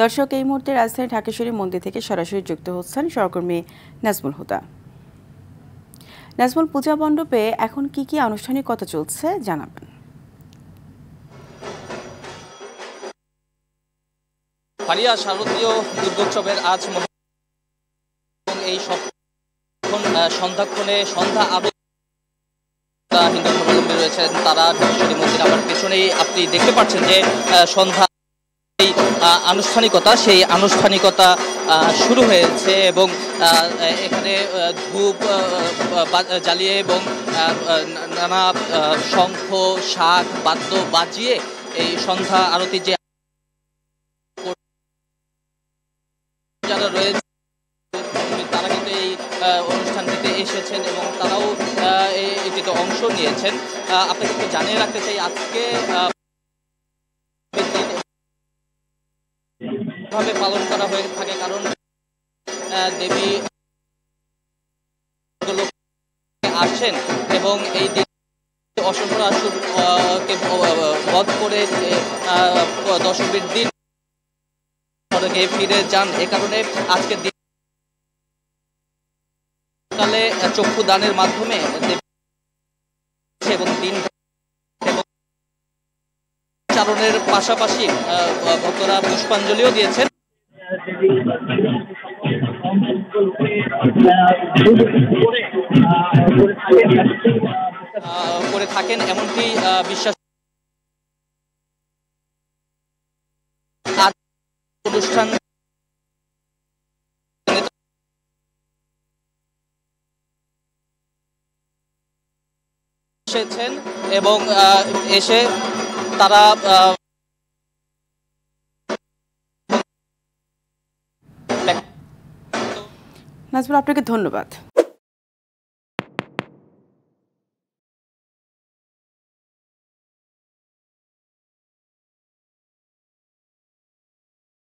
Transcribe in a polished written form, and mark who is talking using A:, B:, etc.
A: দর্শক, এই মুহূর্তে রাজধানী ঢাকেশ্বরী মন্দির থেকে সরাসরি যুক্ত হচ্ছেন সহকর্মী নাজমুল হুদা। নাজমুল, পূজা মণ্ডপে এখন কি কি আনুষ্ঠানিকতা চলছে জানাবেন।
B: ফারিয়া, শারদীয় দুর্গোৎসবের আজ এই সন্ধ্যাক্ষণে সন্ধ্যা আরতি হিন্দু ধর্মাবলম্বী রয়েছেন তারা ঢাকেশ্বরী মন্দির। আমার পেছনেই আপনি দেখতে পাচ্ছেন যে সন্ধ্যা আনুষ্ঠানিকতা, সেই আনুষ্ঠানিকতা শুরু হয়েছে এবং এখানে ধূপ জ্বালিয়ে এবং নানা শঙ্খ, শাঁখ, বাদ্য বাজিয়ে এই সন্ধ্যা আরতি যে যারা রয়েছে তারা কিন্তু এই অনুষ্ঠানটিতে এসেছেন এবং তারাও এটিতে অংশ নিয়েছেন। আপনাকে একটু জানিয়ে রাখতে চাই, আজকে ভাবে পালন করা হয়ে থাকে, কারণ দেবী আসছেন এবং এই দিন অসুর আসুরকে বধ করে দশমীর দিন ফিরে যান। এ কারণে আজকের দিন কালে চক্ষু দানের মাধ্যমে এবং দিন চারণের পাশাপাশি ভক্তরা পুষ্পাঞ্জলিও দিয়েছেন করে থাকেন, এমনকি বিশ্বাস অনুষ্ঠান এসেছেন এবং এসে তারা
A: নাজমুল, আপনাকে ধন্যবাদ।